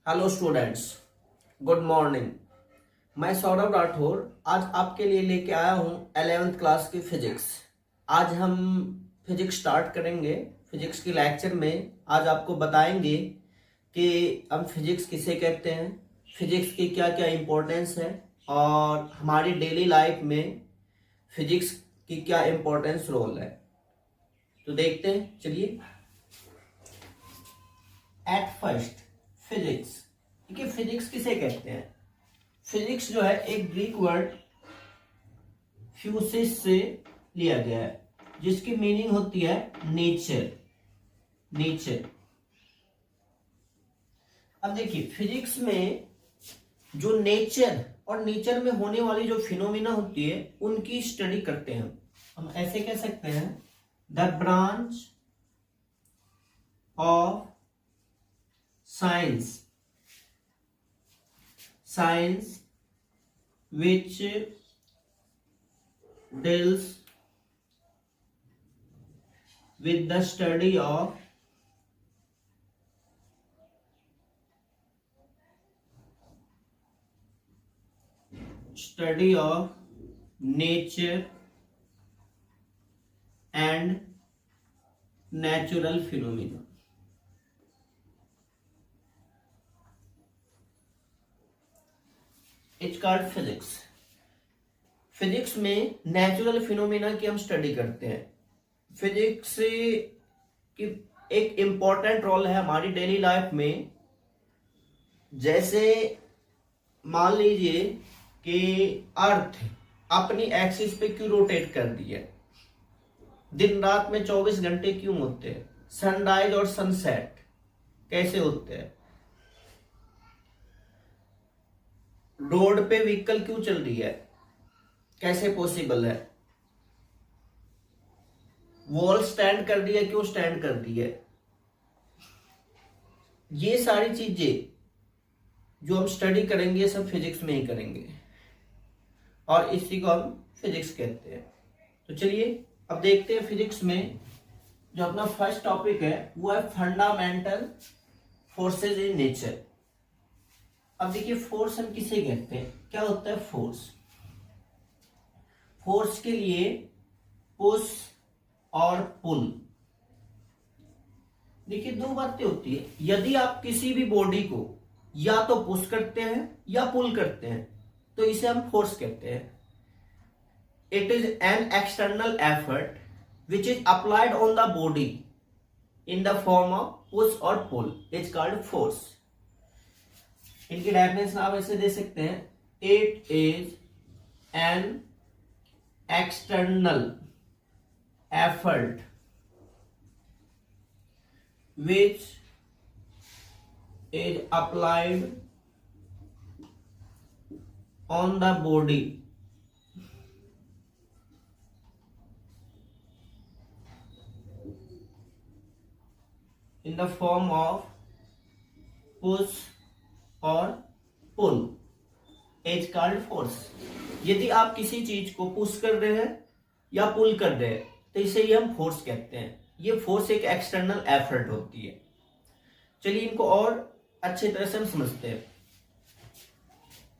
Hello students, good morning. मैं सौरभ राठौर आज आपके लिए लेके आया हूँ 11th क्लास की फिजिक्स। आज हम फिजिक्स स्टार्ट करेंगे। फिजिक्स के लेक्चर में आज आपको बताएंगे कि हम फिजिक्स किसे कहते हैं, फिजिक्स की क्या क्या इम्पोर्टेंस है और हमारी डेली लाइफ में फिजिक्स की क्या इम्पोर्टेंस रोल है। तो देखते हैं, चलिए। एट फर्स्ट फिजिक्स, देखिए फिजिक्स किसे कहते हैं। फिजिक्स जो है एक ग्रीक वर्ड फ्यूसिस से लिया गया है, जिसकी मीनिंग होती है नेचर। नेचर। अब देखिए फिजिक्स में जो नेचर और नेचर में होने वाली जो फिनोमिना होती है उनकी स्टडी करते हैं। हम ऐसे कह सकते हैं the branch of science which deals with the study of nature and natural phenomena। It's called physics. Physics में नेचुरल फिनोमेना की हम स्टडी करते हैं। फिजिक्स की एक इम्पॉर्टेंट रोल है हमारी डेली लाइफ में। जैसे मान लीजिए कि अर्थ अपनी एक्सिस पे क्यों रोटेट कर रही है, दिन रात में 24 घंटे क्यों होते हैं, सनराइज और सनसेट कैसे होते हैं, रोड पे व्हीकल क्यों चल रही है, कैसे पॉसिबल है, वॉल स्टैंड कर रही है, क्यों स्टैंड कर रही है। ये सारी चीजें जो हम स्टडी करेंगे सब फिजिक्स में ही करेंगे और इसी को हम फिजिक्स कहते हैं। तो चलिए अब देखते हैं फिजिक्स में जो अपना फर्स्ट टॉपिक है वो है फंडामेंटल फोर्सेज इन नेचर। अब देखिए फोर्स हम किसे कहते हैं, क्या होता है फोर्स। फोर्स के लिए पुश और पुल। देखिए दो बातें होती है। यदि आप किसी भी बॉडी को या तो पुश करते हैं या पुल करते हैं तो इसे हम फोर्स कहते हैं। It is an external effort which is applied on the body in the form of push और पुल, इज कॉल्ड फोर्स। इनकी डेफिनेशन आप ऐसे दे सकते हैं, it is an external effort which is applied on the body in the form of push और पुल, is called force. यदि आप किसी चीज को पुश कर रहे हैं या पुल कर रहे हैं तो इसे ही हम फोर्स कहते हैं। ये फोर्स एक एक्सटर्नल एफर्ट होती है। चलिए इनको और अच्छे तरह से हम समझते हैं।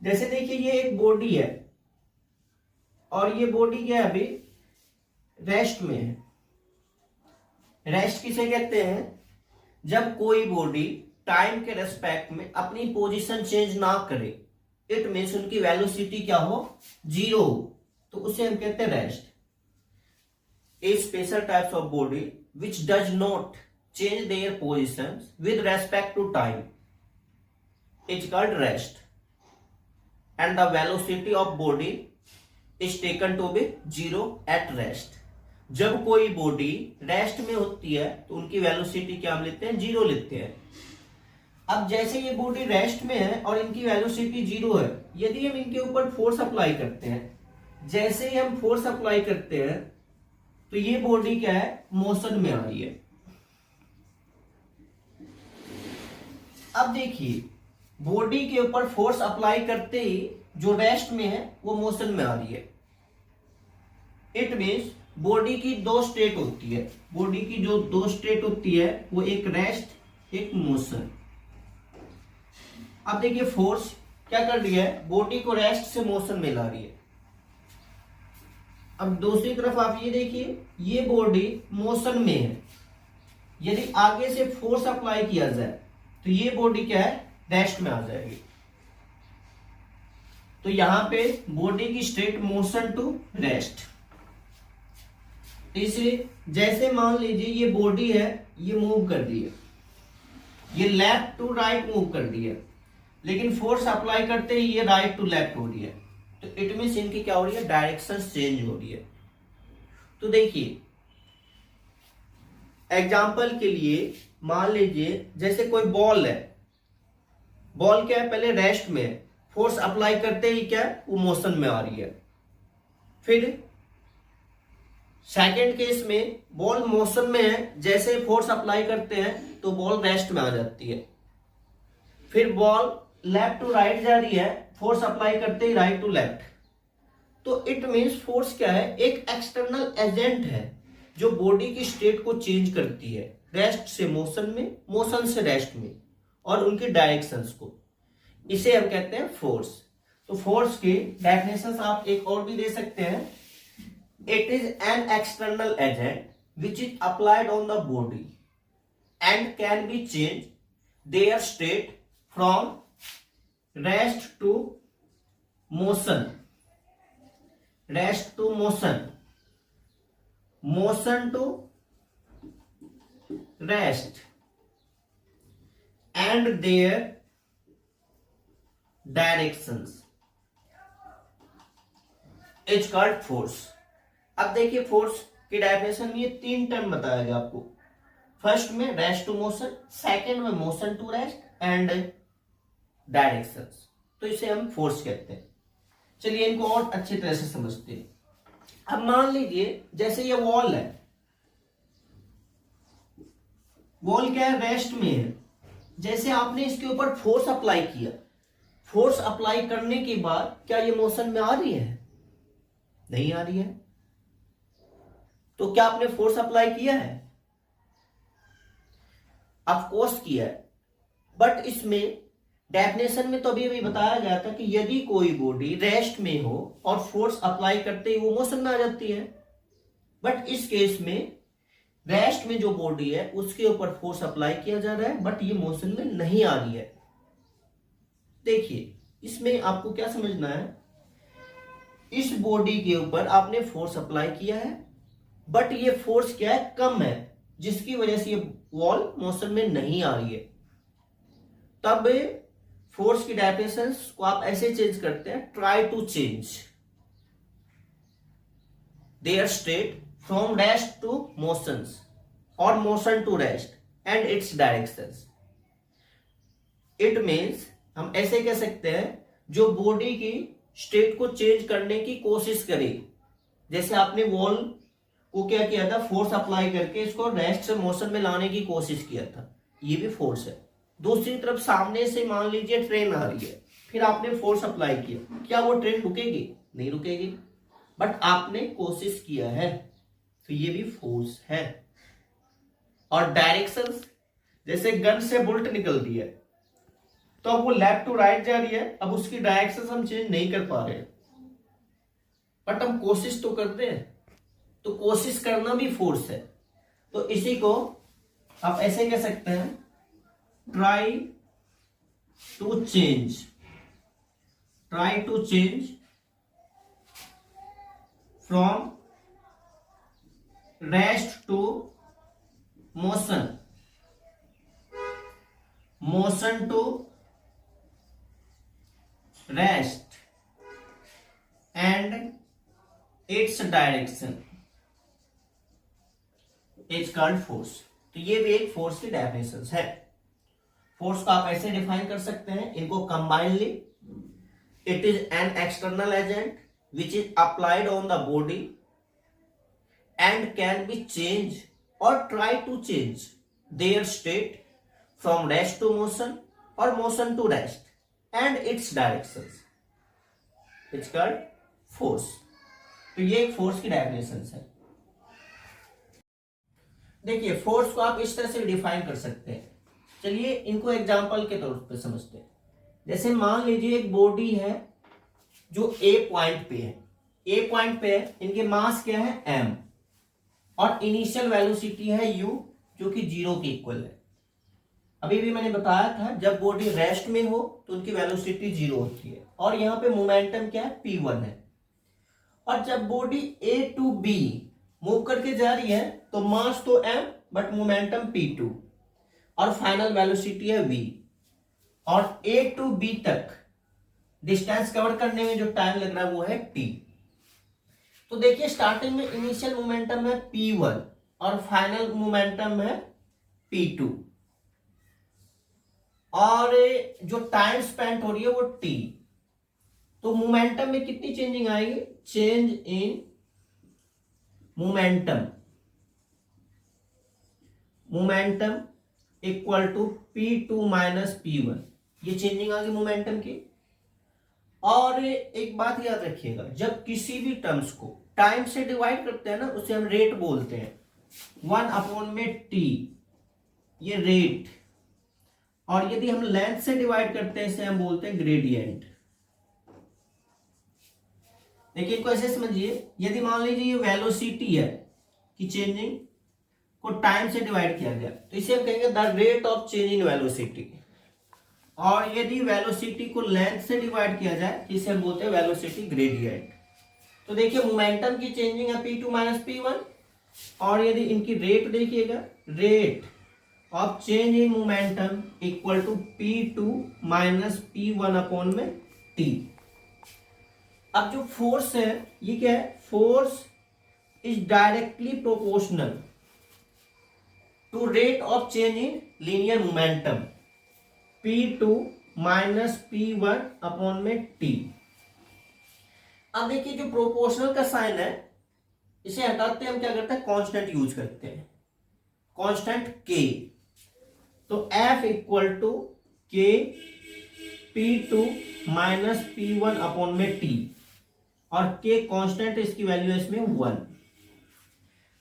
जैसे देखिए ये एक बॉडी है और ये बॉडी क्या है, अभी रेस्ट में है। रेस्ट किसे कहते हैं, जब कोई बॉडी टाइम के रेस्पेक्ट में अपनी पोजीशन चेंज ना करे, इट मीन्स उनकी वेलोसिटी क्या हो, जीरो, तो उसे हम कहते हैं rest. A special types of body which does not change their position with respect to time is called rest and the velocity of body is taken to be zero at rest. जब कोई body rest में होती है तो उनकी velocity क्या हम लेते हैं, जीरो लेते हैं। अब जैसे ये बॉडी रेस्ट में है और इनकी वेलोसिटी जीरो है, यदि हम इनके ऊपर फोर्स अप्लाई करते हैं, जैसे ही हम फोर्स अप्लाई करते हैं तो ये बॉडी क्या है, मोशन में आ रही है। अब देखिए बॉडी के ऊपर फोर्स अप्लाई करते ही जो रेस्ट में है वो मोशन में आ रही है। इट मीन्स बॉडी की दो स्टेट होती है। बॉडी की जो दो स्टेट होती है वो एक रेस्ट एक मोशन। अब देखिए फोर्स क्या कर रही है, बॉडी को रेस्ट से मोशन में ला रही है। अब दूसरी तरफ आप ये देखिए, ये बॉडी मोशन में है, यदि आगे से फोर्स अप्लाई किया जाए तो ये बॉडी क्या है, रेस्ट में आ जाएगी। तो यहां पे बॉडी की स्टेट मोशन टू रेस्ट। तीसरे, जैसे मान लीजिए ये बॉडी है, ये मूव कर रही है, ये लेफ्ट टू राइट मूव कर रही है, लेकिन फोर्स अप्लाई करते ही ये राइट टू लेफ्ट हो रही है, तो इट मींस इनकी क्या हो रही है, डायरेक्शन चेंज हो रही है। तो देखिए एग्जाम्पल के लिए मान लीजिए जैसे कोई बॉल है, बॉल क्या है, पहले रेस्ट में है, फोर्स अप्लाई करते ही क्या है, वो मोशन में आ रही है। फिर सेकंड केस में बॉल मोशन में है, जैसे फोर्स अप्लाई करते हैं तो बॉल रेस्ट में आ जाती है। फिर बॉल लेफ्ट टू राइट जा रही है, फोर्स अप्लाई करते ही राइट टू लेफ्ट। तो इट मींस फोर्स क्या है, एक एक्सटर्नल एजेंट है जो बॉडी की स्टेट को चेंज करती है, रेस्ट से मोशन में, मोशन से रेस्ट में, और उनकी डायरेक्शंस को। इसे हम कहते हैं फोर्स। तो फोर्स की डेफिनेशन आप एक और भी दे सकते हैं, it is an external agent which is applied on the body and can be change their state from rest to motion, rest to motion, motion to rest, and their directions is called force। अब देखिए force की definition में ये 3 term बताया गया आपको। First में rest to motion, second में motion to rest and directions. तो इसे हम फोर्स कहते हैं। चलिए इनको और अच्छी तरह से समझते हैं। अब मान लीजिए जैसे ये वॉल है, वॉल क्या है, रेस्ट में है, जैसे आपने इसके ऊपर फोर्स अप्लाई किया, फोर्स अप्लाई करने के बाद क्या ये मोशन में आ रही है, नहीं आ रही है। तो क्या आपने फोर्स अप्लाई किया है, ऑफ कोर्स किया है, बट इसमें डेफिनेशन में तो अभी बताया गया था कि यदि कोई बॉडी रेस्ट में हो और फोर्स अप्लाई करते ही वो मोशन में आ जाती है। बट इस केस में रेस्ट में जो बॉडी है उसके ऊपर फोर्स अप्लाई किया जा रहा है, बट ये मोशन में नहीं आ रही है। देखिए इसमें आपको क्या समझना है, इस बॉडी के ऊपर आपने फोर्स अप्लाई किया है, बट ये फोर्स क्या है, कम है, जिसकी वजह से ये वॉल मोशन में नहीं आ रही है। तब फोर्स की डेफिनेशन को आप ऐसे चेंज करते हैं, try to change their state from rest to motions और motion to rest and its directions. It means हम ऐसे कह सकते हैं, जो बॉडी की स्टेट को चेंज करने की कोशिश करे, जैसे आपने वॉल को क्या किया था, फोर्स अप्लाई करके इसको रेस्ट से मोशन में लाने की कोशिश किया था, ये भी फोर्स है। दूसरी तरफ सामने से मान लीजिए ट्रेन आ रही है, फिर आपने फोर्स अप्लाई किया, क्या वो ट्रेन रुकेगी, नहीं रुकेगी, बट आपने कोशिश किया है, तो ये भी फोर्स है। और डायरेक्शंस, जैसे गन से बुलेट निकल रही है, तो अब वो लेफ्ट टू राइट जा रही है, अब उसकी डायरेक्शन हम चेंज नहीं कर पा रहे, बट हम कोशिश तो करते हैं, तो कोशिश करना भी फोर्स है। तो इसी को आप ऐसे कह सकते हैं, try to change, try to change from rest to motion, motion to rest and its direction is called force. तो ये भी एक फोर्स की डेफिनेशन है। फोर्स को आप ऐसे डिफाइन कर सकते हैं, इनको कंबाइनली, it is an external agent which is applied on the body and can be change और try to change their state from rest to motion और motion to rest and its directions, it's called force. तो ये एक force की definition है। देखिए force को आप इस तरह से डिफाइन कर सकते हैं। चलिए इनको एग्जांपल के तौर पे समझते हैं। जैसे मान लीजिए एक बॉडी है जो ए पॉइंट पे है, ए पॉइंट पे है, इनके मास क्या है m और इनिशियल वेलोसिटी है u जो कि 0 के इक्वल है। अभी भी मैंने बताया था जब बॉडी रेस्ट में हो तो उनकी वेलोसिटी 0 होती है और यहाँ पे मोमेंटम क्या है p1 है। और जब body a to b move करके जा रही है तो मास तो m बट मोमेंटम p2 और फाइनल वेलोसिटी है v और a टू b तक डिस्टेंस कवर करने में जो टाइम लग रहा है वो है t। तो देखिए स्टार्टिंग में इनिशियल मोमेंटम है p1 और फाइनल मोमेंटम है p2 और जो टाइम स्पेंड हो रही है वो t। तो मोमेंटम में कितनी चेंजिंग आएगी, change in momentum, momentum equal to p2 minus p1, ये चेंजिंग आ गई मोमेंटम की। और एक बात याद रखिएगा, जब किसी भी टर्म्स को टाइम से डिवाइड करते हैं ना उसे हम रेट बोलते हैं, 1/t ये रेट। और यदि हम लेंथ से डिवाइड करते हैं इसे हम बोलते हैं ग्रेडियंट। देखिए इनको ऐसे समझिए, यदि मान लीजिए ये वेलोसिटी है कि चेंजिंग को टाइम से डिवाइड किया गया तो इसे हम कहेंगे the rate of change in velocity. और यदि वेलोसिटी को लेंथ से डिवाइड किया जाए तो इसे हम बोलते हैं वेलोसिटी ग्रेडियंट। तो देखिए मोमेंटम की चेंजिंग है p2 माइनस p1 और यदि इनकी रेट देखिएगा, rate of change in momentum equal to p2 minus p1 upon में t। अब जो फोर्स है ये क्या है, force is directly proportional to rate of change in linear momentum p2 minus p1 upon में t। अब देखिए जो प्रोपोर्शनल का साइन है इसे हटाते हैं, हम क्या करते हैं कांस्टेंट यूज करते हैं, कांस्टेंट k। तो f equal to k p2 minus p1 upon में t और k कांस्टेंट, इसकी वैल्यू है इसमें 1।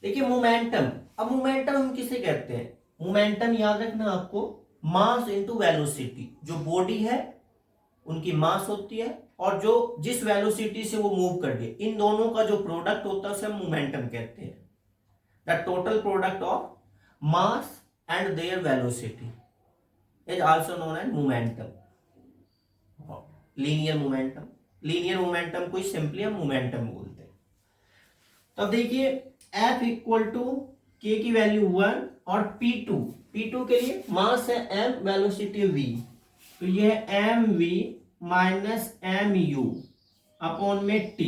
देखिए मोमेंटम, अब मोमेंटम हम किसे कहते हैं, मोमेंटम याद रखना आपको, मास इनटू वेलोसिटी। जो बॉडी है उनकी मास होती है और जो जिस वेलोसिटी से वो मूव कर रही है, इन दोनों का जो प्रोडक्ट होता है उसे हम मोमेंटम कहते हैं। The total product of mass and their velocity is also known as momentum, linear momentum. Linear momentum को सिंपली हम मोमेंटम बोलते हैं। तो अब देखिए F इक्वल टू k की वैल्यू 1 और P2 के लिए मास है m, वेलोसिटी v, तो ये है mv माइनस mu अपॉन में t।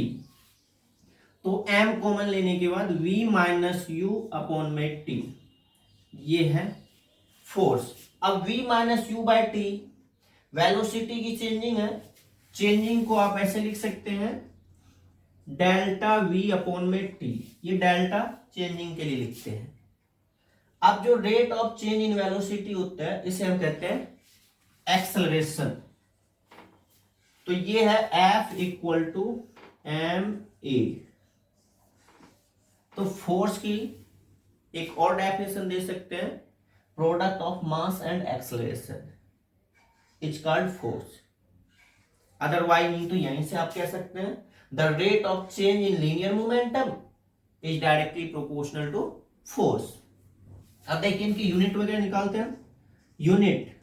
तो m कॉमन लेने के बाद v माइनस u अपॉन में t, ये है फोर्स। अब v minus u by t velocity की चेंजिंग है, चेंजिंग को आप ऐसे लिख सकते हैं डेल्टा v अपॉन में t, ये डेल्टा चेंजिंग के लिए लिखते हैं। अब जो rate of change in velocity होता है इसे हम कहते हैं एक्सेलरेशन। तो ये है F इक्वल टू ma। तो फोर्स की एक और डेफिनेशन दे सकते हैं, product of mass and acceleration is called force. Otherwise नहीं तो यहीं से आप कह सकते हैं the rate of change in linear momentum is directly proportional to force. अब देखिए इनकी यूनिट वगैरह निकालते हैं। यूनिट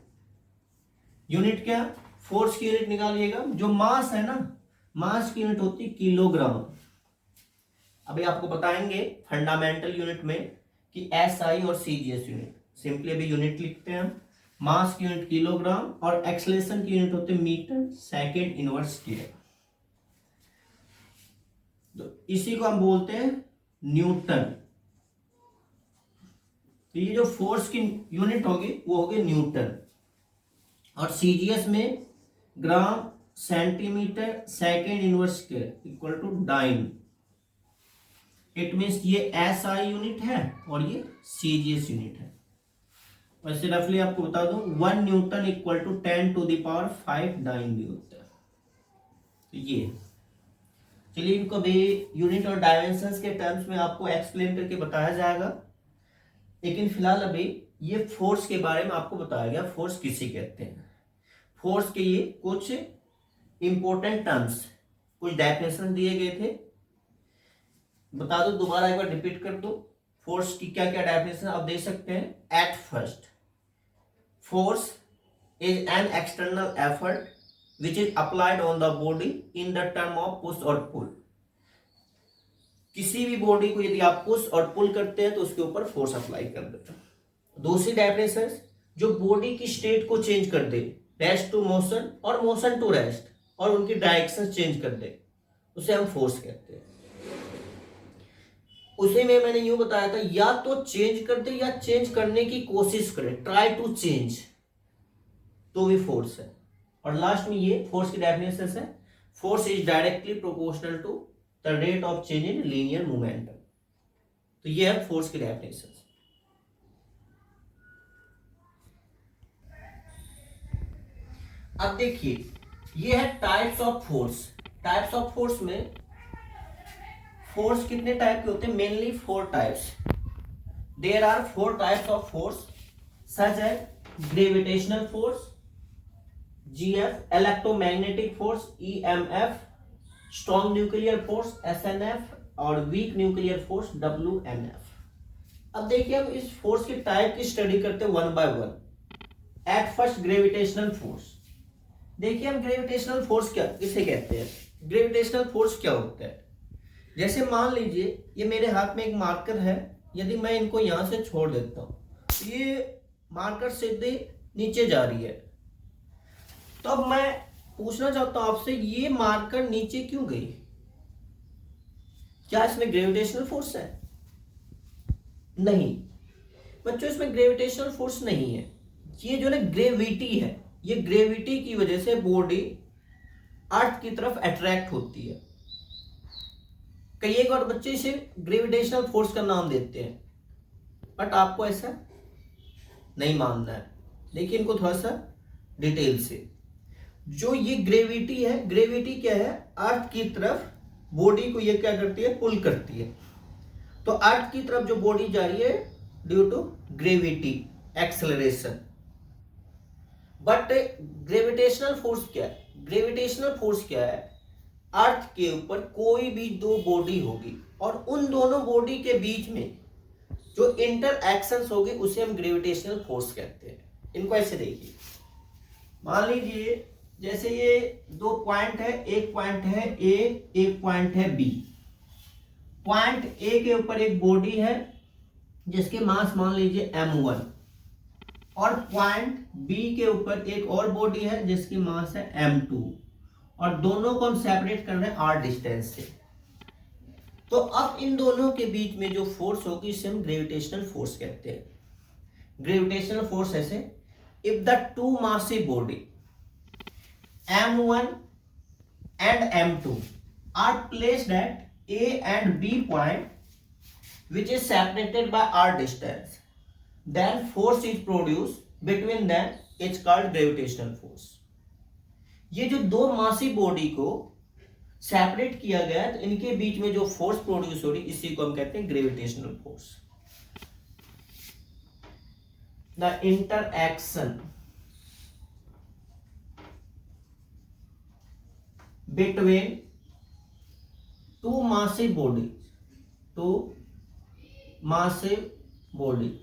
क्या, फोर्स की यूनिट निकालिएगा। जो मास है ना, मास की यूनिट होती है किलोग्राम। अभी आपको बताएंगे फंडामेंटल यूनिट में कि एसआई और सीजीएस यूनिट। सिंपली अभी यूनिट लिखते हैं हम, मास की यूनिट किलोग्राम और एक्सेलरेशन की यूनिट होते हैं मीटर सेकेंड इनवर्स स्क्वायर। तो इसी को हम बोलते हैं न्यूटन। तो ये जो फोर्स की यूनिट होगी वो होगी न्यूटन। और सीजीएस में gram centimetre second inverse square equal to dyne. It means ये एसआई यूनिट है और ये सीजीएस यूनिट है। वैसे रफली आपको बता दूं 1 न्यूटन इक्वल टू 10⁵ डाइन भी होता है। तो ये चलिए इनको भी यूनिट और डायमेंशंस के टर्म्स में आपको एक्सप्लेन करके बताया जाएगा। लेकिन फिलहाल अभी ये फोर्स के बारे में आपको बताया गया, फोर्स किसे कहते हैं। फोर्स के ये कुछ इंपॉर्टेंट टर्म्स, कुछ डेफिनेशन दिए गए थे। बता दो, दोबारा एक बार रिपीट कर दो। फोर्स की क्या क्या डेफिनेशन आप दे सकते हैं। At first, force is an external effort which is applied on the body in the term of push और पुल। किसी भी बॉडी को यदि आप पुश और पुल करते हैं तो उसके ऊपर फोर्स अप्लाई कर देते हैं। दूसरी डेफिनेशन, जो बॉडी की स्टेट को चेंज कर दे, रेस्ट टू मोशन और मोशन टू रेस्ट, और उनकी डायरेक्शन चेंज कर दे, उसे हम फोर्स कहते हैं। उसे में मैंने यूं बताया था, या तो चेंज कर दे या चेंज करने की कोशिश करे, ट्राई टू चेंज, तो भी फोर्स है। और लास्ट में ये फोर्स की डेफिनेशन है, force is directly proportional to the rate of change in linear momentum. तो ये है फोर्स की डेफिनेशन। अब देखिए, ये है types of force. Types of force में फोर्स कितने टाइप के होते हैं? Mainly 4 types. There are 4 types of force such as gravitational force, GF, electromagnetic force, EMF, strong nuclear force, SNF, और वीक न्यूक्लियर फोर्स, WNF। अब देखिए, हम इस फोर्स के टाइप की स्टडी करते हैं one by one. At first, gravitational force. देखिए, हम ग्रेविटेशनल फोर्स क्या किसे कहते हैं? ग्रेविटेशनल फोर्स क्या होता है? जैसे मान लीजिए ये मेरे हाथ में एक मार्कर है, यदि मैं इनको यहां से छोड़ देता हूं तो ये मार्कर सीधे नीचे जा रही है। तो अब मैं पूछना चाहता हूं आपसे, ये मार्कर नीचे क्यों गई? क्या इसमें ग्रेविटेशनल फोर्स है? नहीं बच्चों, इसमें ग्रेविटेशनल फोर्स नहीं है। ये जो ना ग्रेविटी है, ये ग्रेविटी की वजह से बॉडी अर्थ की तरफ अट्रैक्ट होती है। कई एक और बच्चे इसे ग्रेविटेशनल फोर्स का नाम देते हैं, बट आपको ऐसा नहीं मानना है। देखिए इनको थोड़ा सा डिटेल से। जो ये ग्रेविटी है, ग्रेविटी क्या है? अर्थ की तरफ बॉडी को ये क्या करती है? पुल करती है। तो अर्थ की तरफ जो बॉडी जा रही है due to gravity, acceleration. But gravitational force क्या है? ग्रेविटेशनल फोर्स क्या है? अर्थ के ऊपर कोई भी 2 बॉडी होगी और उन दोनों बॉडी के बीच में जो इंटरएक्शंस होगी उसे हम ग्रेविटेशनल फोर्स कहते हैं। इनको ऐसे देखिए, मान लीजिए जैसे ये 2 पॉइंट है, एक पॉइंट है ए, एक पॉइंट है बी। पॉइंट ए के ऊपर एक बॉडी है जिसके मास मान लीजिए m1, और पॉइंट बी के ऊपर एक और बॉडी है जिसकी मास है m2, और दोनों को हम सेपरेट कर रहे हैं r डिस्टेंस से। तो अब इन दोनों के बीच में जो फोर्स होगी इसे हम ग्रेविटेशनल फोर्स कहते हैं। ग्रेविटेशनल फोर्स ऐसे, if the 2 massive body m1 and m2 are placed at A and B point, which is separated by r distance, then force is produced between them, it's called gravitational force। ये जो 2 massive body को separate किया गया है तो इनके बीच में जो फोर्स प्रोड्यूस हो रही इसी को हम कहते हैं gravitational force. The interaction between 2 massive bodies, 2 massive bodies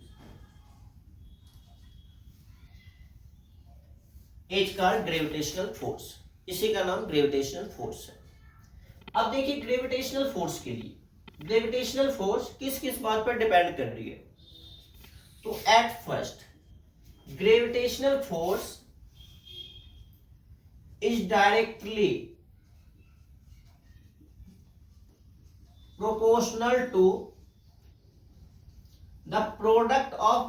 is called gravitational force। इसी का नाम ग्रेविटेशनल फोर्स है। अब देखिए, ग्रेविटेशनल फोर्स के लिए ग्रेविटेशनल फोर्स किस किस बात पर डिपेंड कर रही है? तो at first, gravitational force is directly proportional to the product of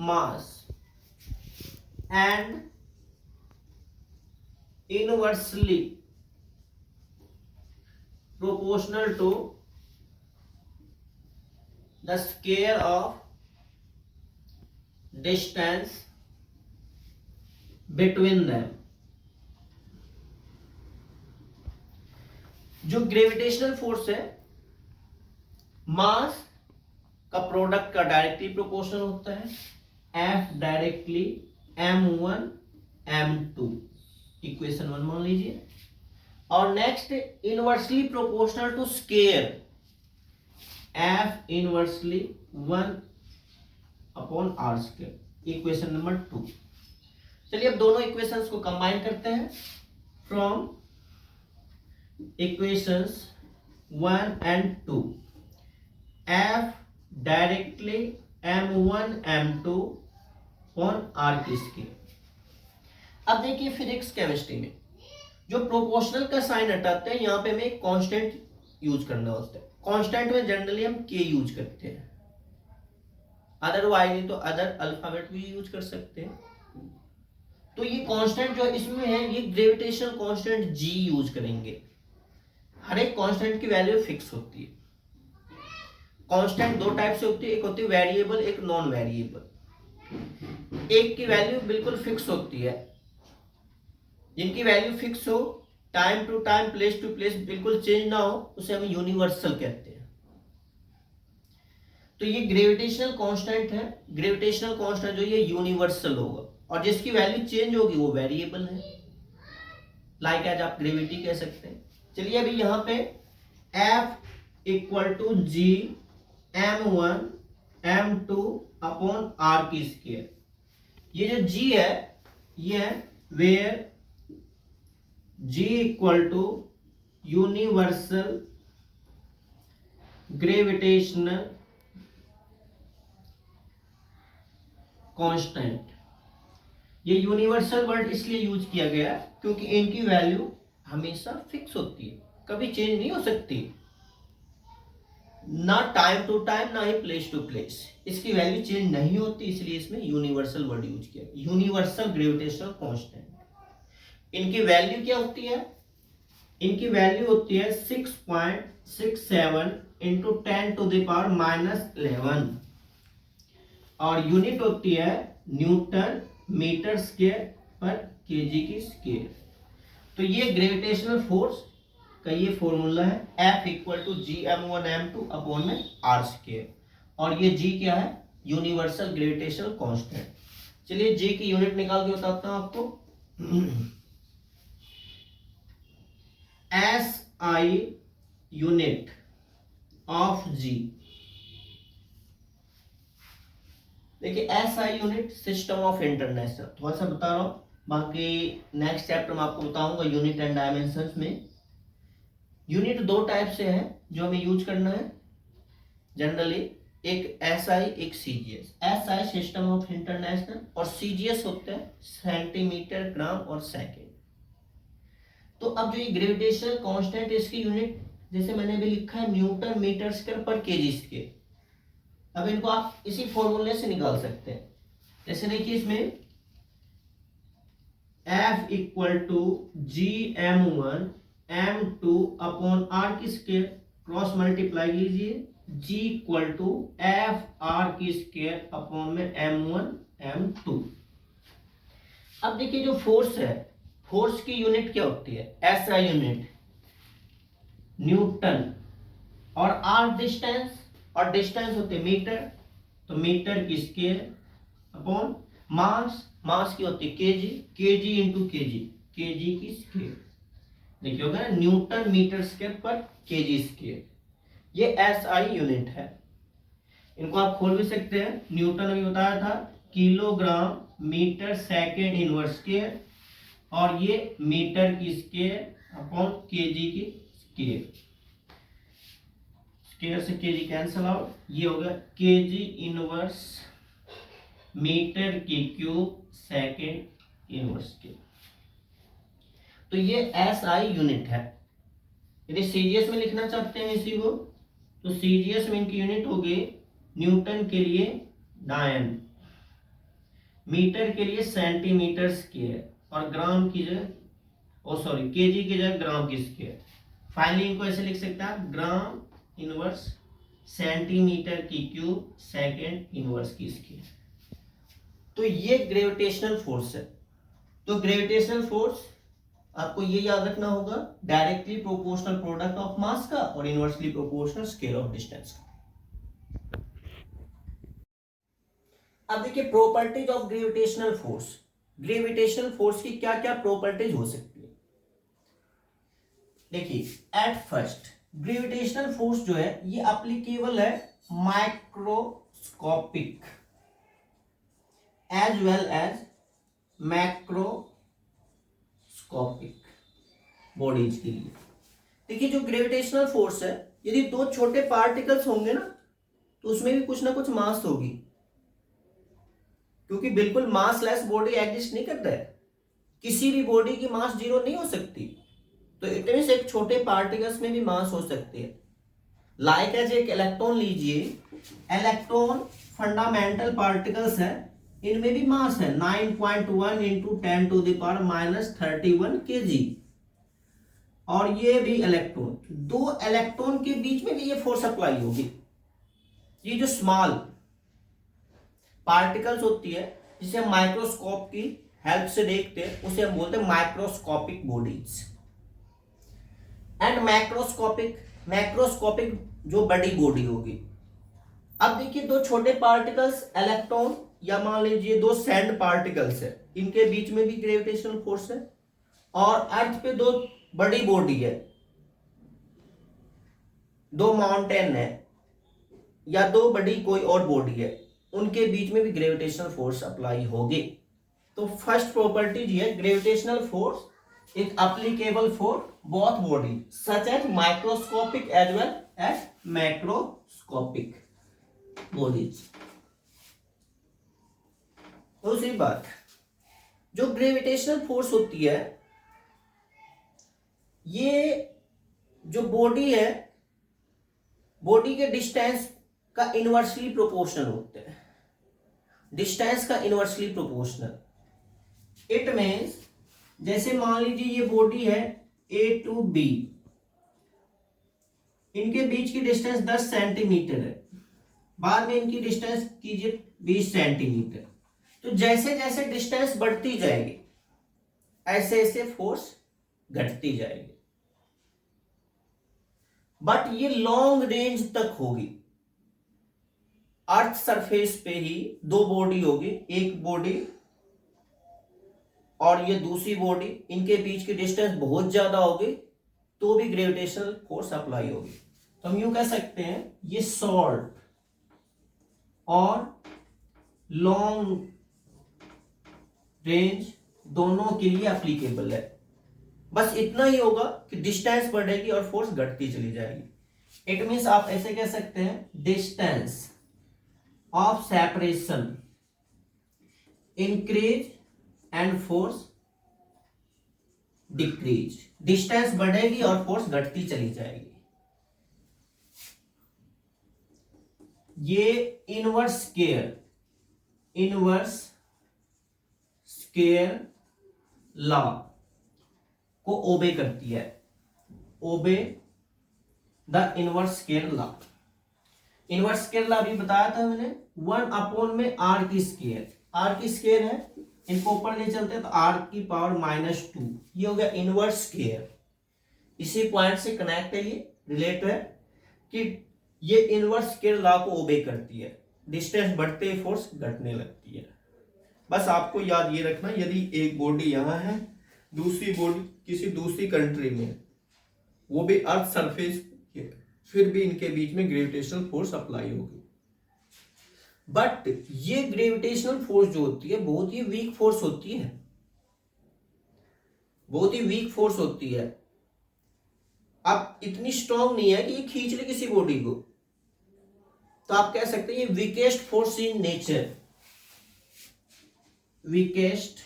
mass and inversely proportional to the square of distance between them। जो ग्रेविटेशनल फोर्स है, मास का प्रोडक्ट का डायरेक्टली प्रोपोर्शनल होता है, F directly m1 m2, equation 1 मान लीजिए। और next inversely proportional to square, F inversely 1 upon r square, equation number 2। चलिए अब दोनों इक्वेशंस को कंबाइन करते हैं। From equations 1 and 2, F directly m1 m2 upon r की स्केयर। अब देखिए फिजिक्स केमिस्ट्री में जो प्रोपोर्शनल का साइन हटाते हैं, यहां पे हमें एक कांस्टेंट यूज करना होता है। कांस्टेंट में जनरली हम k यूज करते हैं, अदरवाइज नहीं तो अदर अल्फाबेट भी यूज कर सकते हैं। तो ये कांस्टेंट जो इसमें है, ये ग्रेविटेशनल कांस्टेंट g यूज करेंगे। हर एक कांस्टेंट की वैल्यू फिक्स होती है। कांस्टेंट दो टाइप से होती है, एक होती है वेरिएबल, एक नॉन वेरिएबल। एक की वैल्यू बिल्कुल फिक्स होती है, जिनकी वैल्यू फिक्स हो, time to time place to place बिल्कुल चेंज ना हो, उसे हम यूनिवर्सल कहते हैं। तो ये ग्रेविटेशनल कांस्टेंट है। ग्रेविटेशनल कांस्टेंट जो ये यूनिवर्सल होगा, और जिसकी वैल्यू चेंज होगी वो वेरिएबल है। लाइक एज आप ग्रेविटी कह सकते हैं। चलिए अभी यहां पे F equal to G m1 m2 upon r की स्केयर। ये जो g है, ये है where g equal to universal gravitational constant. ये यूनिवर्सल वर्ड इसलिए यूज किया गया क्योंकि इनकी वैल्यू हमेशा फिक्स होती है, कभी चेंज नहीं हो सकती, ना टाइम टू टाइम ना ही प्लेस टू प्लेस। इसकी वैल्यू चेंज नहीं होती, इसलिए इसमें यूनिवर्सल वर्ड यूज किया, यूनिवर्सल ग्रेविटेशनल कांस्टेंट। इनकी वैल्यू क्या होती है? इनकी वैल्यू होती है 6.67 इंटू 10 टू द पावर -11, और यूनिट होती है न्यूटन मीटर स्क्वायर पर केजी की स्क्वायर। तो ये ग्रेविटेशनल फोर्स का ये फॉर्मूला है, F equal to G m1 m2 upon में r स्क्वायर। और ये g क्या है? Universal gravitational constant. चलिए g की यूनिट निकाल के बताता हूं आपको। SI यूनिट ऑफ g, देखिए SI unit system of international, थोड़ा सा बता रहा हूं, बाकी नेक्स्ट चैप्टर में आपको बताऊंगा यूनिट एंड डायमेंशंस में। यूनिट दो टाइप से है जो हमें यूज करना है जनरली, एक SI एक CGS। SI system of international और CGS होते हैं सेंटीमीटर ग्राम और सेकेंड। तो अब जो ये ग्रेविटेशनल कांस्टेंट, इसकी यूनिट जैसे मैंने भी लिखा है न्यूटन मीटर स्क्वायर पर केजी स्क्वायर। अब इनको आप इसी फॉर्मूले से निकाल सकते हैं। जैसे देखिए इसमें F equal to G m1 m2 upon r की स्क्वायर, क्रॉस मल्टीप्लाई कीजिए, g equal to F R की स्क्वायर अपॉन में m1 m2। अब देखिए जो फोर्स है, फोर्स की यूनिट क्या होती है? SI यूनिट न्यूटन, और r डिस्टेंस, और डिस्टेंस होते हैं मीटर, तो मीटर की स्क्वायर अपॉन मास, मास की होती है KG, KG into KG, KG की स्क्वायर। देखिए होगा ना न्यूटन मीटर स्क्वायर पर केजी स्क्वायर। ये SI यूनिट है। इनको आप खोल भी सकते हैं। न्यूटन अभी बताया था kilogram metre second inverse square, और ये मीटर की स्क्वायर अपॉन केजी की स्क्वायर। स्क्वायर से केजी कैंसल आउट, ये हो गया केजी इनवर्स मीटर की क्यूब सेकेंड इनवर्स के। तो ये SI यूनिट है। यदि CGS में लिखना चाहते हैं इसी को, तो CGS में इनकी यूनिट होगी न्यूटन के लिए डायन, मीटर के लिए सेंटीमीटर स्क्वायर, और ग्राम की जगह केजी की जगह ग्राम की स्क्वायर। फाइनली इनको ऐसे लिख सकते हैं ग्राम इनवर्स सेंटीमीटर की क्यूब सेकेंड इनवर्स की स्क्वायर। तो ये ग्रेविटेशनल फोर्स है। तो ग्रेविटेशनल फोर्स आपको ये याद रखना होगा, डायरेक्टली प्रोपोर्शनल प्रोडक्ट ऑफ मास का और inversely proportional scale of distance का। अब देखिए properties of gravitational force. Gravitational force की क्या क्या प्रॉपर्टीज हो सकती है। देखिए एट फर्स्ट ग्रेविटेशनल फोर्स जो है ये एप्लीकेबल है microscopic as well as macroscopic bodies के लिए। देखिए जो ग्रेविटेशनल फोर्स है, यदि दो छोटे पार्टिकल्स होंगे ना तो उसमें भी कुछ ना कुछ मास होगी, क्योंकि बिल्कुल मासलेस बॉडी एग्जिस्ट नहीं करता है। किसी भी बॉडी की मास जीरो नहीं हो सकती, तो इट मींस एक छोटे पार्टिकल्स में भी मास हो सकती है। लाइक एज एक इलेक्ट्रॉन लीजिए, इलेक्ट्रॉन फंडामेंटल पार्टिकल्स है, इनमें भी मास है 9.1 into 10 to the power -31 kg। और ये भी इलेक्ट्रॉन, दो इलेक्ट्रॉन के बीच में भी ये फोर्स अप्लाई होगी। ये जो स्मॉल पार्टिकल्स होती है जिसे हम माइक्रोस्कोप की हेल्प से देखते हैं, उसे हम बोलते हैं माइक्रोस्कोपिक बॉडीज। एंड मैक्रोस्कोपिक जो बड़ी बॉडी होगी। अब देखिए दो छोटे पार्टिकल्स इलेक्ट्रॉन या मान लीजिए दो सैंड पार्टिकल्स है, इनके बीच में भी ग्रेविटेशनल फोर्स है। और अर्थ पे दो बड़ी बॉडी है, दो माउंटेन है या दो बड़ी कोई और बॉडी है, उनके बीच में भी ग्रेविटेशनल फोर्स अप्लाई होगी। तो फर्स्ट प्रॉपर्टी जी है gravitational force is applicable for both body such as microscopic as well as macroscopic bodies. दूसरी बात, जो ग्रेविटेशनल फोर्स होती है ये जो बॉडी है, बॉडी के डिस्टेंस का इनवर्सली प्रोपोर्शनल होते हैं। डिस्टेंस का इनवर्सली प्रोपोर्शनल इट मीन्स जैसे मान लीजिए ये बॉडी है ए टू बी, इनके बीच की डिस्टेंस 10 सेंटीमीटर है, बाद में इनकी डिस्टेंस कीजिए 20 सेंटीमीटर। तो जैसे जैसे डिस्टेंस बढ़ती जाएगी ऐसे ऐसे फोर्स घटती जाएगी, बट ये लॉन्ग रेंज तक होगी। अर्थ सरफेस पे ही दो बॉडी होगी, एक बॉडी और ये दूसरी बॉडी, इनके बीच की डिस्टेंस बहुत ज्यादा होगी तो भी ग्रेविटेशनल फोर्स अप्लाई होगी। तो हम यूं कह सकते हैं ये शॉर्ट और लॉन्ग रेंज दोनों के लिए एप्लीकेबल है। बस इतना ही होगा कि डिस्टेंस बढ़ेगी और फोर्स घटती चली जाएगी। इट मींस आप ऐसे कह सकते हैं distance of separation increase and force decrease. Distance बढ़ेगी और फोर्स घटती चली जाएगी। ये इनवर्स स्केयर लॉ को ओबे करती है। Obey the inverse square law. Inverse square law अभी बताया था मैंने, 1 में आर की स्केयर है, इनको ऊपर ले चलते हैं तो आर की पावर -2, ये हो गया इनवर्स स्केयर। इसी पॉइंट से कनेक्ट है, ये रिलेट है कि ये इनवर्स स्केयर लॉ को ओबे करती है। डिस्टेंस बढ़ते ही फोर्स घटने लगती है। बस आपको याद ये रखना, यदि एक बॉडी यहां है, दूसरी बॉडी किसी दूसरी कंट्री में, वो भी अर्थ सरफेस, फिर भी इनके बीच में ग्रेविटेशनल फोर्स अप्लाई होगी। बट ये ग्रेविटेशनल फोर्स जो होती है बहुत ही वीक फोर्स होती है, बहुत ही वीक फोर्स होती है। अब इतनी स्ट्रांग नहीं है कि ये खींच ले किसी बॉडी को, तो आप कह सकते हैं ये weakest force in nature. Weakest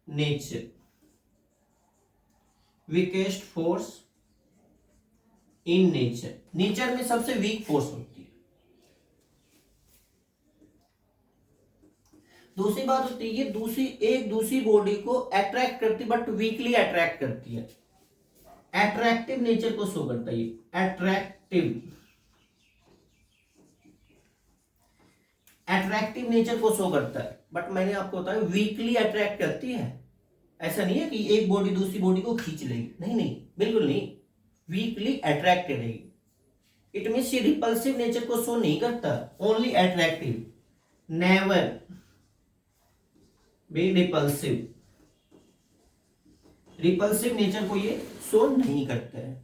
nature, weakest force in nature, nature में सबसे वीक फोर्स होती है। दूसरी बात होती है दूसरी बॉडी को अट्रैक्ट करती है, बट वीकली अट्रैक्ट करती है। अट्रैक्टिव नेचर को शो करता है ये, अट्रैक्टिव नेचर को शो करता है। बट मैंने आपको बताया वीकली अट्रैक्ट करती है। ऐसा नहीं है कि एक बॉडी दूसरी बॉडी को खींच लेगी, नहीं, बिल्कुल नहीं, वीकली अट्रैक्ट करेगी। इट मीन्स ये रिपल्सिव नेचर को शो नहीं करता, only attractive, never be repulsive, repulsive nature को ये शो नहीं करता है।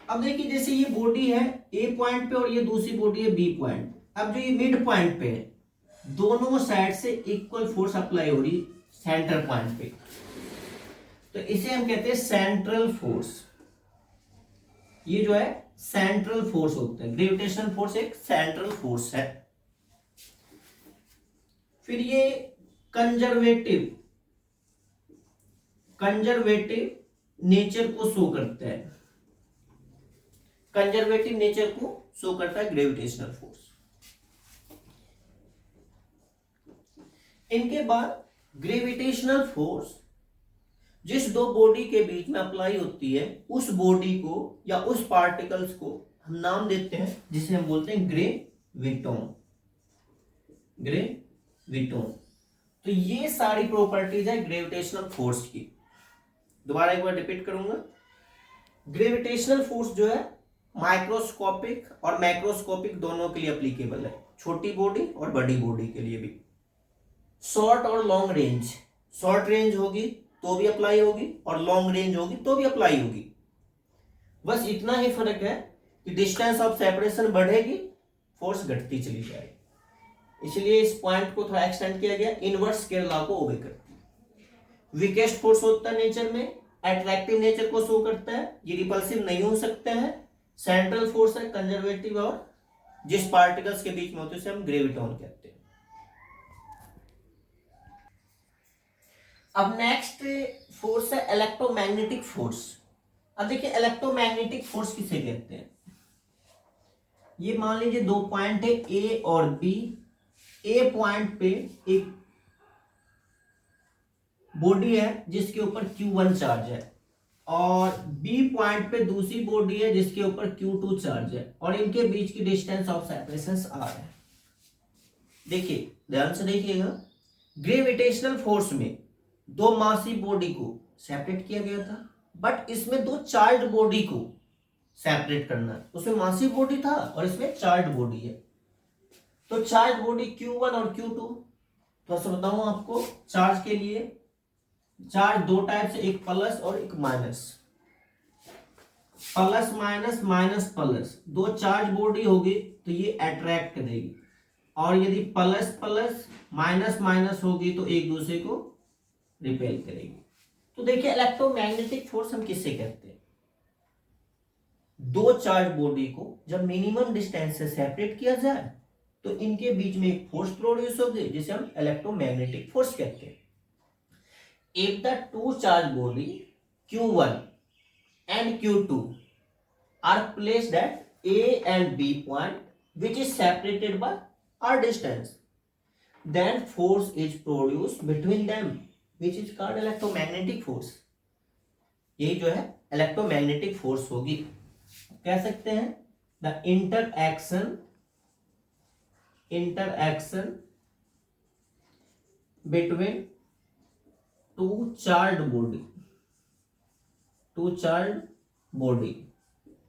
अब देखिए जैसे ये बॉडी है ए पॉइंट पे और ये दूसरी बॉडी है बी पॉइंट, अब जो ये मिड पॉइंट पे है दोनों साइड से इक्वल फोर्स अप्लाई हो रही सेंटर पॉइंट पे, तो इसे हम कहते हैं सेंट्रल फोर्स। ये जो है सेंट्रल फोर्स होता है, ग्रेविटेशनल फोर्स एक सेंट्रल फोर्स है। फिर ये कंजर्वेटिव नेचर को शो करता है, कंजर्वेटिव नेचर को शो करता है ग्रेविटेशनल फोर्स। इनके बाद ग्रेविटेशनल फोर्स जिस दो बॉडी के बीच में अप्लाई होती है उस बॉडी को या उस पार्टिकल्स को हम नाम देते हैं जिसे हम बोलते हैं ग्रेविटोन। तो ये सारी प्रॉपर्टीज है ग्रेविटेशनल फोर्स की। दोबारा एक बार रिपीट करूंगा, ग्रेविटेशनल फोर्स जो है माइक्रोस्कोपिक और मैक्रोस्कोपिक दोनों के लिए एप्लीकेबल है, छोटी बॉडी और बड़ी बॉडी के लिए भी। शॉर्ट और लॉन्ग रेंज, शॉर्ट रेंज होगी तो भी अप्लाई होगी और लॉन्ग रेंज होगी तो भी अप्लाई होगी। बस इतना ही फर्क है कि डिस्टेंस ऑफ सेपरेशन बढ़ेगी, फोर्स घटती चली जाएगी। इसलिए इस पॉइंट को थोड़ा एक्सटेंड किया गया, इनवर्स स्केल लॉ को ओबे करती है। वीकेस्ट फोर्स होता है नेचर में, अट्रैक्टिव नेचर को शो करता है, ये रिपल्सिव नहीं हो सकते हैं। सेंट्रल फोर्स है कंजर्वेटिव और जिस पार्टिकल्स के बीच में होते हैं उसे हम ग्रेविटोन कहते हैं। अब नेक्स्ट फोर्स है इलेक्ट्रोमैग्नेटिक फोर्स। अब देखिए इलेक्ट्रोमैग्नेटिक फोर्स किसे कहते हैं। ये मान लीजिए दो पॉइंट है ए और बी, ए पॉइंट पे एक बॉडी है जिसके ऊपर Q1 चार्ज है और बी पॉइंट पे दूसरी बॉडी है जिसके ऊपर Q2 चार्ज है और इनके बीच की डिस्टेंस ऑफ सेपरेशन R है। देखिए ध्यान से देखिएगा, ग्रेविटेशनल फोर्स में दो मासी बॉडी को सेपरेट किया गया था, बट इसमें दो चार्ज बॉडी को सेपरेट करना है। उसमें मासी बॉडी था और इसमें चार्ज बॉडी है, तो चार्ज बॉडी Q1 और Q2। तो ऐसा बताऊं आपको, चार्ज के लिए चार्ज दो टाइप से, एक प्लस और एक minus. Plus minus, minus plus, दो चार्ज बॉडी होगी तो ये अट्रैक्ट करेगी, और यदि प्लस प्लस माइनस माइनस होगी तो एक दूसरे को रिपेल करेगी। तो देखिए इलेक्ट्रोमैग्नेटिक फोर्स हम किससे कहते हैं, दो चार्ज बॉडी को जब मिनिमम डिस्टेंस से सेपरेट किया जाए तो इनके बीच में एक फोर्स प्रोड्यूस होगी जिसे हम इलेक्ट्रोमैग्नेटिक फोर्स कहते हैं। If the two charge body Q1 and Q2 are placed at A and B point which is separated by R distance, then force is produced between them which is called electromagnetic force। यही जो है electromagnetic force होगी। कह सकते हैं the interaction between two charge body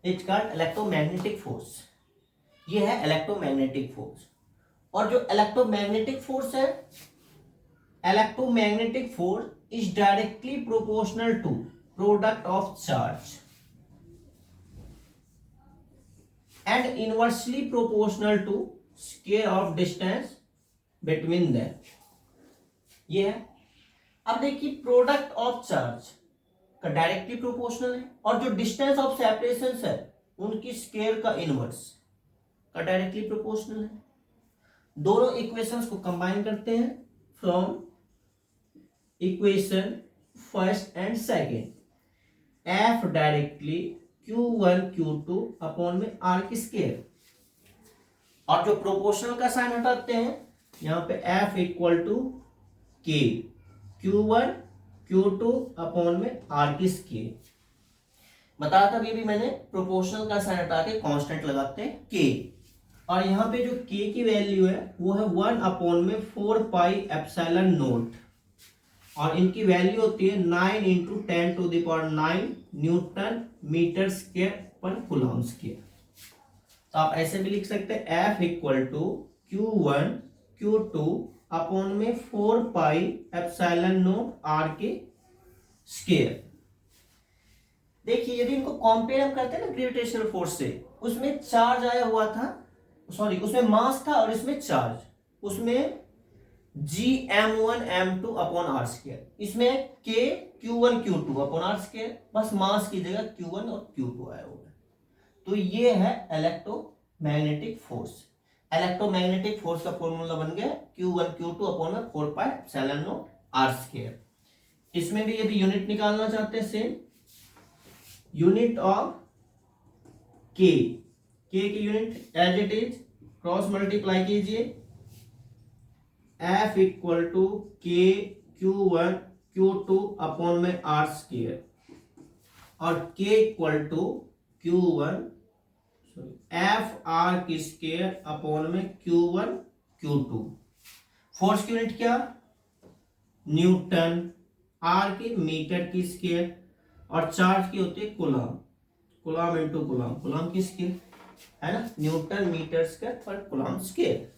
is called electromagnetic force. ये है electromagnetic force. और जो इलेक्ट्रोमैग्नेटिक फोर्स है, electromagnetic force is directly proportional to product of charge and inversely proportional to square of distance between them. ये है। अब देखिए product of charge का डायरेक्टली प्रोपोर्शनल है और जो डिस्टेंस ऑफ सेपरेशन है उनकी स्केयर का इनवर्स का डायरेक्टली प्रोपोर्शनल है। दोनों इक्वेशंस को कंबाइन करते हैं from equation first and second, F directly Q1 Q2 upon में R की स्केयर, और जो प्रोपोर्शनल का साइन हटाते हैं यहां पे F equal to K, Q1 Q2 upon में R की स्केयर। बताया था भी मैंने, प्रोपोर्शनल का साइन हटा के कांस्टेंट लगाते हैं K, और यहाँ पे जो K की वैल्यू है वो है 1 अपॉन में 4 पाई एप्सिलॉन नॉट, और इनकी वैल्यू होती है 9 × 10⁹ न्यूटन मीटर स्क्वायर पर कूलम स्क्वायर। तो आप ऐसे भी लिख सकते हैं F equal to Q1 Q2 upon में 4 पाई एप्सिलॉन नॉट R के स्क्वायर। देखिए यदि इनको कंपेयर हम करते हैं ना ग्रेविटेशनल फोर्स से, उसमें चार्ज आया हुआ था, सॉरी उसमें मास था और इसमें चार्ज, उसमें Gm1m2 अपॉन आर स्क्वायर, इसमें K Q1 Q2 upon R square, बस मास की जगह Q1 और Q2 आया हुआ है। तो ये है इलेक्ट्रोमैग्नेटिक फोर्स। इलेक्ट्रोमैग्नेटिक फोर्स का फॉर्मूला बन गया Q1 Q2 upon 4 pi epsilon naught R square. इसमें भी यदि यूनिट निकालना चाहते हैं सेम, यूनिट ऑफ के की unit as it is cross multiply कीजिए, F equal to K Q1 Q2 upon में आर स्क्वायर और K equal to Q1 F R की स्क्वायर अपॉन में Q1 Q2। फोर्स की यूनिट क्या, न्यूटन, आर की मीटर की स्क्वायर और चार्ज की होती है coulomb, coulomb into coulomb, coulomb की स्क्वायर है ना, न्यूटन मीटर स्क्वायर पर कूलम स्क्वायर।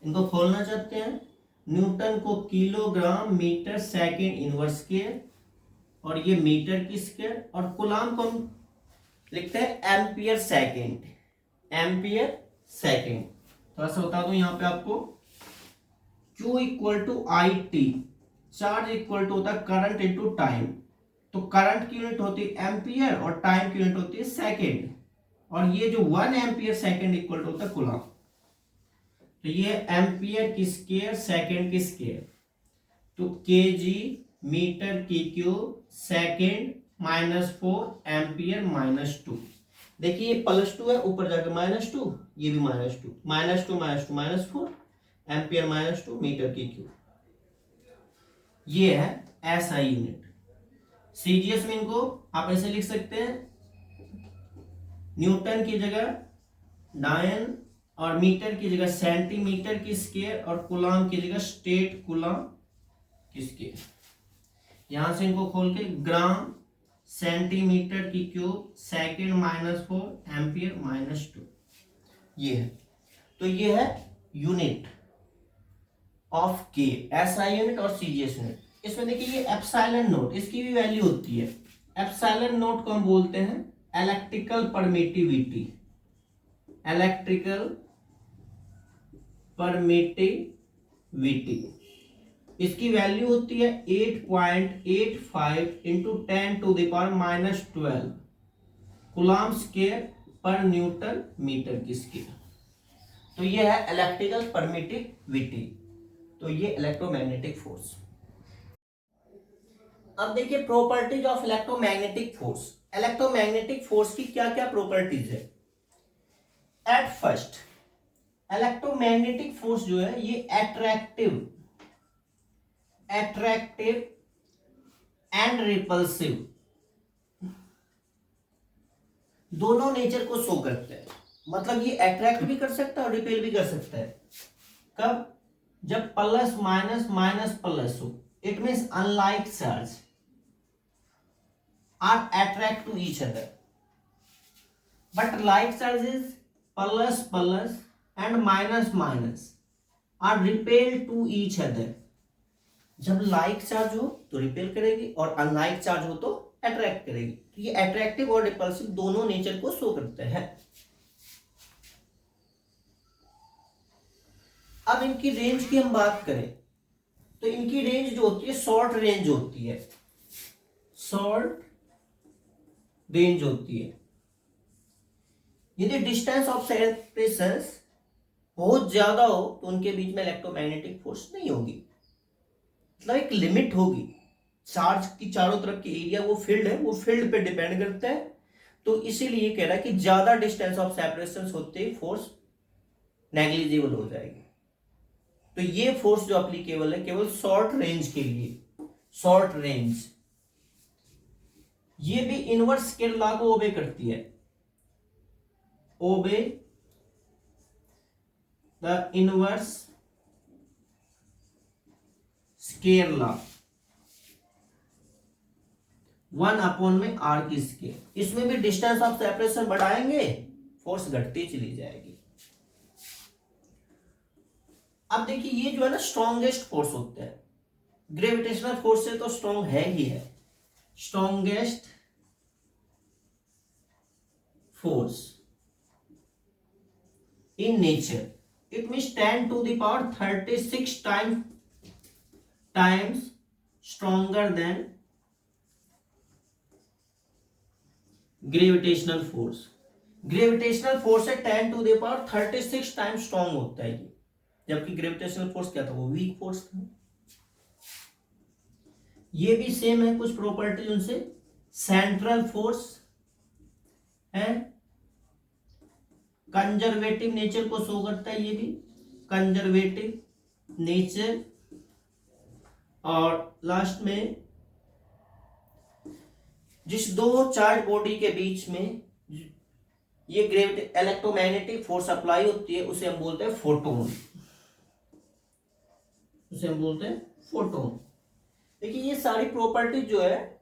इनको खोलना चाहते हैं, न्यूटन को kilogram metre second inverse square और ये मीटर की स्क्वायर, और कूलम को हम लिखते हैं एम्पियर सेकंड, एम्पियर सेकंड। थोड़ा सा बता दूं यहाँ पे आपको, Q equal to I T, charge equal to होता है करंट इंटू टाइम, तो करंट की यूनिट होती है एम्पियर और टाइम की यूनिट होती है सेकंड, और ये जो 1 एम्पियर सेकंड इक्वल टू होता है कूलम। तो ये एम्पियर की स्क्वायर सेकंड की स्क्वायर, तो केजी मीटर की क्यूब सेकंड -4 एम्पियर -2। देखिए ये +2 है, ऊपर जाकर -2, ये भी -2, -2 एम्पियर -2 मीटर की क्यूब। ये है ऐसा यूनिट। सीजीएस में इनको आप ऐसे लिख सकते हैं, न्यूटन की जगह डायन और मीटर की जगह सेंटीमीटर की स्क्वायर और कूलम की जगह स्टेट कूलम की स्क्वायर। यहां से इनको खोल के ग्राम सेंटीमीटर की क्यूब सेकंड -4 एम्पियर -2, ये है। तो ये है यूनिट ऑफ के, एसआई यूनिट और सीजीएस यूनिट। इसमें देखिए ये एप्सिलॉन नोट, इसकी भी वैल्यू होती है। एप्सिलॉन नोट को हम बोलते हैं इलेक्ट्रिकल परमिटिविटी, इलेक्ट्रिकल परमिटिविटी, इसकी वैल्यू होती है 8.85 इंटू 10⁻⁻12 कूलम स्क्वायर पर न्यूटन मीटर की स्क्वायर। तो ये है इलेक्ट्रिकल परमिटिविटी, तो ये इलेक्ट्रोमैग्नेटिक फोर्स। अब देखिए properties of electromagnetic force. Electromagnetic force की क्या क्या प्रॉपर्टीज है। एट फर्स्ट, इलेक्ट्रोमैग्नेटिक फोर्स जो है ये अट्रैक्टिव एंड रिपल्सिव दोनों नेचर को शो करते हैं। मतलब ये अट्रैक्ट भी कर सकता है और रिपेल भी कर सकता है। कब, जब प्लस माइनस माइनस प्लस हो, it means unlike charge are attract to each other, but like charges plus plus and minus minus are repel to each other. जब लाइक चार्ज हो तो रिपेल करेगी और अनलाइक चार्ज हो तो attract करेगी। तो ये अट्रैक्टिव और रिपल्सिव दोनों नेचर को शो करते हैं। अब इनकी रेंज की हम बात करें तो इनकी रेंज जो होती है शॉर्ट रेंज होती है, शॉर्ट रेंज होती है। यदि डिस्टेंस ऑफ सेपरेशंस बहुत ज्यादा हो तो उनके बीच में इलेक्ट्रोमैग्नेटिक फोर्स नहीं होगी, मतलब एक लिमिट होगी। चार्ज की चारों तरफ की एरिया वो फील्ड है, वो फील्ड पे डिपेंड करता है। तो इसीलिए कह रहा है कि ज्यादा डिस्टेंस ऑफ सेपरेशन होते ही फोर्स नेग्लिजिबल हो जाएगी। तो ये फोर्स जो एप्लीकेबल है केवल शॉर्ट रेंज के लिए, शॉर्ट रेंज। ये भी इनवर्स स्केल लॉ को ओबे करती है, obey the inverse scale law. 1 में r की स्केल। इसमें भी डिस्टेंस ऑफ सेपरेशन बढ़ाएंगे, फोर्स घटती चली जाएगी। अब देखिए ये जो है ना स्ट्रॉन्गेस्ट फोर्स होता है, ग्रेविटेशनल फोर्स से तो स्ट्रॉन्ग है ही है। Strongest force in nature, it means 10 to the power 36 times stronger than gravitational force. Gravitational force है 10 to the power 36 times strong होता है ये, जबकि ग्रेविटेशनल फोर्स क्या था, वो वीक फोर्स था। ये भी सेम है, कुछ प्रॉपर्टी उनसे। सेंट्रल फोर्स है, कंजर्वेटिव नेचर को शो करता है, ये भी कंजर्वेटिव नेचर। और लास्ट में जिस दो चार्ज बॉडी के बीच में ये इलेक्ट्रोमैग्नेटिक फोर्स अप्लाई होती है, उसे हम बोलते हैं फोटोन, उसे हम बोलते हैं फोटोन। देखिए ये सारी प्रॉपर्टी जो है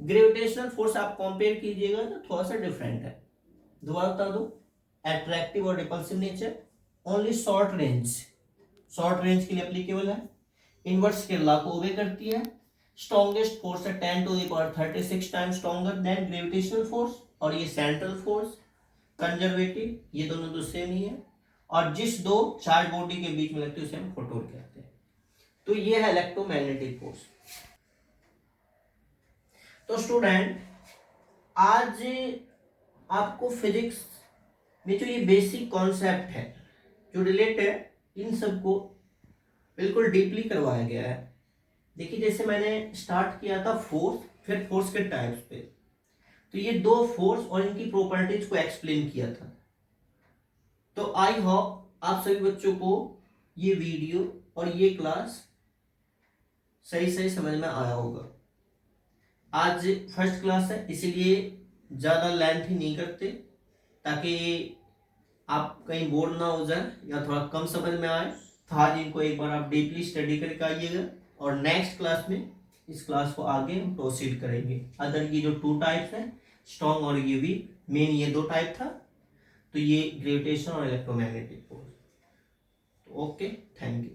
ग्रेविटेशनल फोर्स आप कंपेयर कीजिएगा तो थोड़ा सा डिफरेंट है। दोबारा बता दो, अट्रैक्टिव और repulsive nature, only short range के लिए एप्लीकेबल है, इनवर्स स्केल लॉ को ओबे करती है, स्ट्रॉन्गेस्ट फोर्स है 10 to the power 36 times stronger than gravitational force, और ये सेंट्रल फोर्स कंजर्वेटिव, ये दोनों तो सेम ही है, और जिस दो चार्ज बॉडी के बीच में लगती है उसे हम फोटोन कहते हैं। तो ये है इलेक्ट्रोमैग्नेटिक फोर्स। तो स्टूडेंट आज आपको फिजिक्स में जो ये बेसिक कॉन्सेप्ट है जो रिलेट है, इन सबको बिल्कुल डीपली करवाया गया है। देखिए जैसे मैंने स्टार्ट किया था फोर्स, फिर फोर्स के टाइप्स पे, तो ये दो फोर्स और इनकी प्रॉपर्टीज को एक्सप्लेन किया था। तो आई होप आप सभी बच्चों को ये वीडियो और ये क्लास सही सही समझ में आया होगा। आज फर्स्ट क्लास है इसीलिए ज़्यादा लेंथ ही नहीं करते, ताकि आप कहीं बोर ना हो जाए या थोड़ा कम समझ में आए। तो आज इनको एक बार आप डीपली स्टडी करके आइएगा, और नेक्स्ट क्लास में इस क्लास को आगे हम प्रोसीड करेंगे। अदर ये जो 2 टाइप्स हैं, स्ट्रॉन्ग और ये वीक, मेन ये 2 टाइप था, तो ये ग्रेविटेशन और electromagnetic force. Okay, thank you.